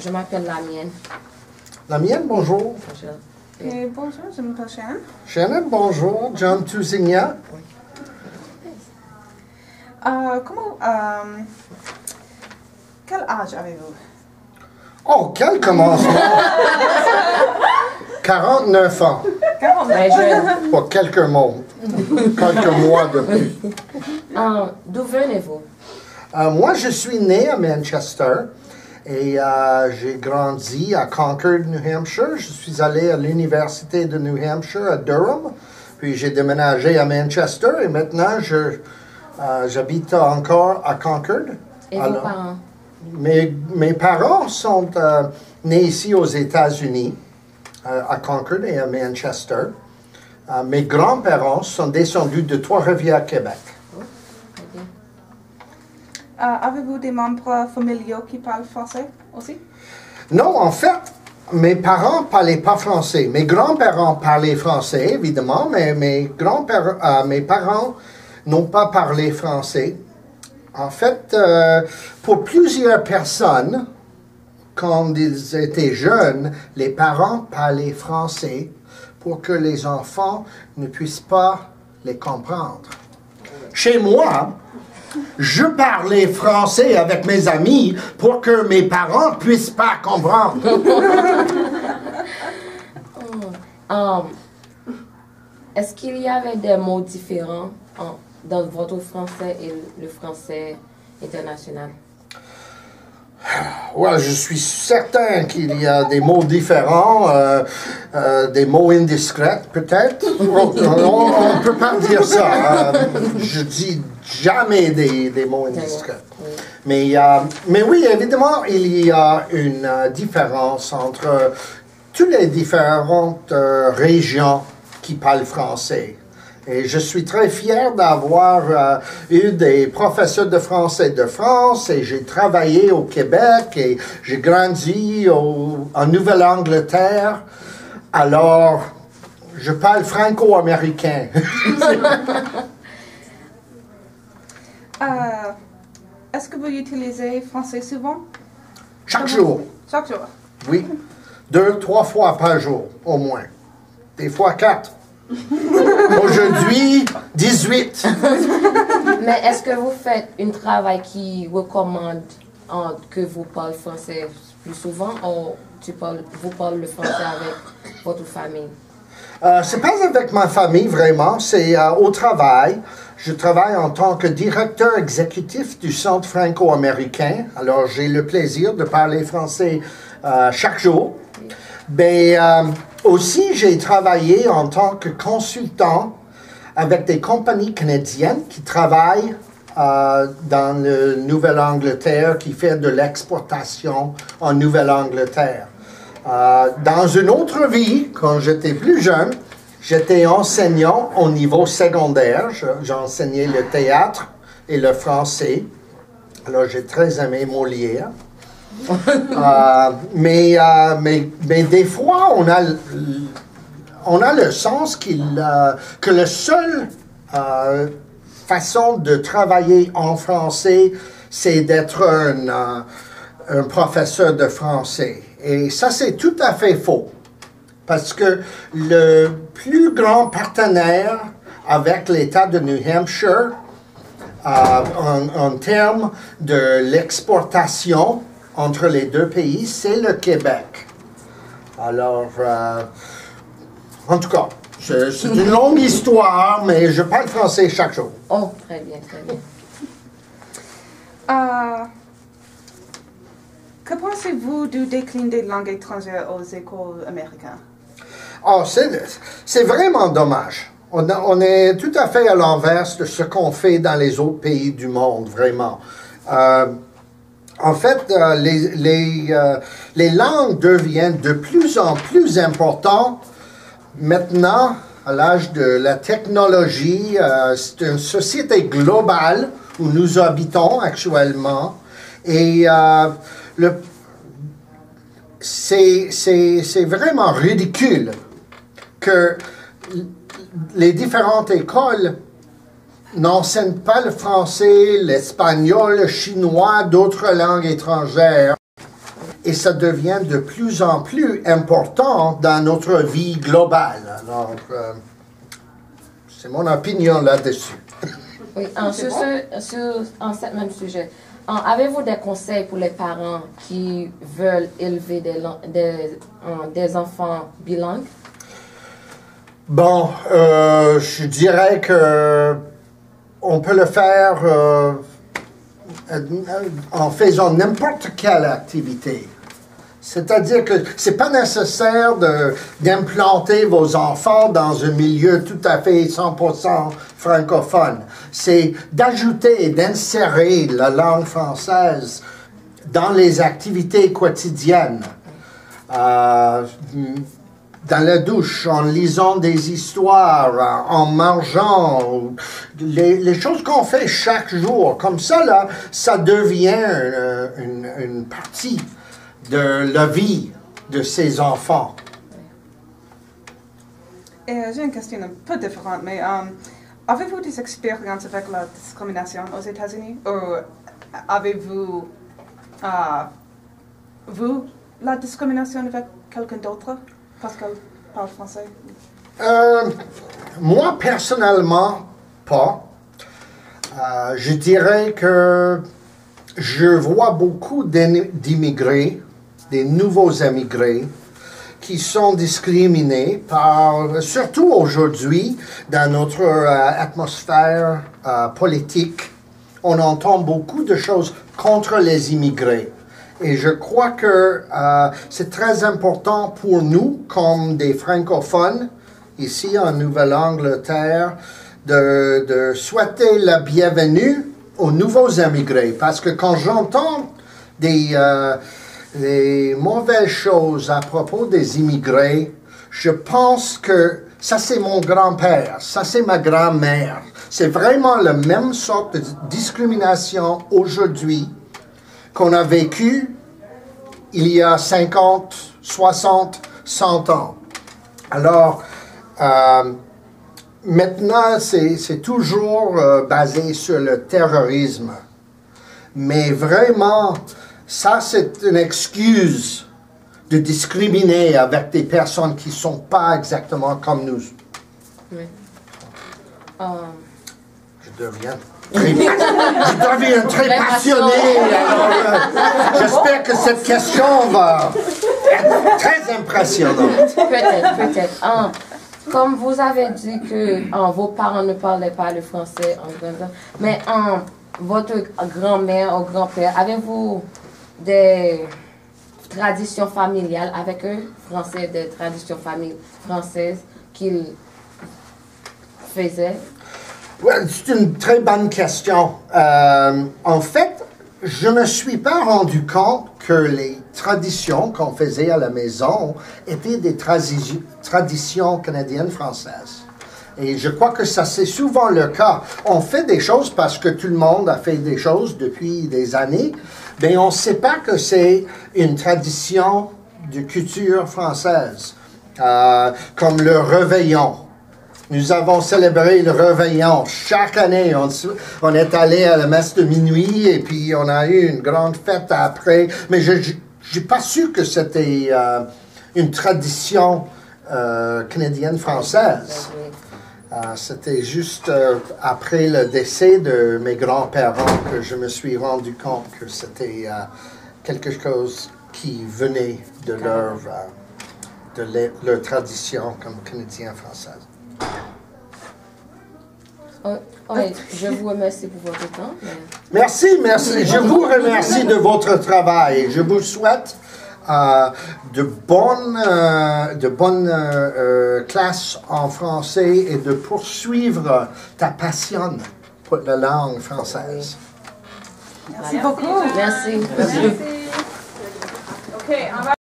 Je m'appelle la mienne. La mienne, bonjour. Bonjour. Et bonjour, je m'appelle Shannon. Shannon, bonjour. John Tousignan. Quel âge avez-vous? Oh, quel commencement! 49 ans. Très jeune. Pour quelques mois. Quelques mois de plus. D'où venez-vous? Moi, je suis né à Manchester et j'ai grandi à Concord, New Hampshire. Je suis allé à l'université de New Hampshire à Durham. Puis j'ai déménagé à Manchester et maintenant j'habite encore à Concord. Et vos parents? Mes parents sont nés ici aux États-Unis, à Concord et à Manchester. Mes grands-parents sont descendus de Trois-Rivières, Québec. Oh, très bien. Avez-vous des membres familiaux qui parlent français aussi? Non, en fait, mes parents ne parlaient pas français. Mes grands-parents parlaient français, évidemment, mais mes parents n'ont pas parlé français. En fait, pour plusieurs personnes, quand ils étaient jeunes, les parents parlaient français pour que les enfants ne puissent pas les comprendre. Chez moi, je parlais français avec mes amis pour que mes parents ne puissent pas comprendre. Est-ce qu'il y avait des mots différents dans votre français et le français international? Ouais, je suis certain qu'il y a des mots différents, des mots indiscrets peut-être. On ne peut pas dire ça. Je dis jamais des mots indiscrets. Mais oui, évidemment, il y a une différence entre toutes les différentes régions qui parlent français. Et je suis très fier d'avoir eu des professeurs de français de France et j'ai travaillé au Québec et j'ai grandi en Nouvelle-Angleterre. Alors, je parle franco-américain. Est-ce que vous utilisez français souvent? Chaque jour. Chaque jour. Oui. 2, 3 fois par jour, au moins. Des fois 4. Aujourd'hui, 18. Mais est-ce que vous faites un travail qui recommande que vous parlez français plus souvent ou vous parlez le français avec votre famille? C'est pas avec ma famille vraiment, c'est au travail. Je travaille en tant que directeur exécutif du Centre franco-américain. Alors j'ai le plaisir de parler français chaque jour. Mais aussi, j'ai travaillé en tant que consultant avec des compagnies canadiennes qui travaillent dans la Nouvelle-Angleterre, qui fait de l'exportation en Nouvelle-Angleterre. Dans une autre vie, quand j'étais plus jeune, j'étais enseignant au niveau secondaire. J'enseignais le théâtre et le français. Alors, j'ai très aimé Molière. Mais des fois, on a le sens que la seule façon de travailler en français, c'est d'être un professeur de français. Et ça, c'est tout à fait faux. Parce que le plus grand partenaire avec l'État de New Hampshire, en termes de l'exportation, entre les deux pays, c'est le Québec. Alors, en tout cas, c'est une longue histoire, mais je parle français chaque jour. Oh, très bien, très bien. Que pensez-vous du déclin des langues étrangères aux écoles américaines? Oh, c'est vraiment dommage. On est tout à fait à l'inverse de ce qu'on fait dans les autres pays du monde, vraiment. En fait, les langues deviennent de plus en plus importantes. Maintenant, à l'âge de la technologie, c'est une société globale où nous habitons actuellement. Et c'est vraiment ridicule que les différentes écoles n'enseignent pas le français, l'espagnol, le chinois, d'autres langues étrangères. et ça devient de plus en plus important dans notre vie globale. Alors, c'est mon opinion là-dessus. Oui, sur ce même sujet, avez-vous des conseils pour les parents qui veulent élever des enfants bilingues? Bon, je dirais que on peut le faire en faisant n'importe quelle activité. C'est-à-dire que c'est pas nécessaire d'implanter vos enfants dans un milieu tout à fait 100% francophone. C'est d'ajouter et d'insérer la langue française dans les activités quotidiennes. Dans la douche, en lisant des histoires, en mangeant, les choses qu'on fait chaque jour. Comme ça, là, ça devient une partie de la vie de ces enfants. Et j'ai une question un peu différente, mais avez-vous des expériences avec la discrimination aux États-Unis? Ou avez-vous vu la discrimination avec quelqu'un d'autre parce qu'elle parle français? Moi, personnellement, pas. Je dirais que je vois beaucoup d'immigrés, des nouveaux immigrés, qui sont discriminés surtout aujourd'hui, dans notre atmosphère politique, on entend beaucoup de choses contre les immigrés. Et je crois que c'est très important pour nous, comme des francophones, ici en Nouvelle-Angleterre, de souhaiter la bienvenue aux nouveaux immigrés. Parce que quand j'entends des mauvaises choses à propos des immigrés, je pense que ça c'est mon grand-père, ça c'est ma grand-mère. C'est vraiment la même sorte de discrimination aujourd'hui qu'on a vécu il y a 50, 60, 100 ans. Alors, maintenant, c'est toujours basé sur le terrorisme. Mais vraiment, ça, c'est une excuse de discriminer avec des personnes qui ne sont pas exactement comme nous. Oui. Je deviens très passionné. J'espère que cette question va être très impressionnante. Peut-être. Comme vous avez dit que vos parents ne parlaient pas le français, mais votre grand-mère ou grand-père, avez-vous des traditions familiales avec eux, français, des traditions françaises qu'ils faisaient? Ouais, c'est une très bonne question. En fait, je ne me suis pas rendu compte que les traditions qu'on faisait à la maison étaient des traditions canadiennes-françaises. Et je crois que ça, c'est souvent le cas. On fait des choses parce que tout le monde a fait des choses depuis des années, mais on ne sait pas que c'est une tradition de culture française, comme le réveillon. Nous avons célébré le réveillon. Chaque année, on est allé à la messe de minuit et puis on a eu une grande fête après. Mais je n'ai pas su que c'était une tradition canadienne-française. C'était juste après le décès de mes grands-parents que je me suis rendu compte que c'était quelque chose qui venait de leur tradition comme canadienne-française. Oui, je vous remercie pour votre temps. Merci. Je vous remercie de votre travail. Je vous souhaite de bonnes classes en français et de poursuivre ta passion pour la langue française. Merci beaucoup. Merci. OK, on va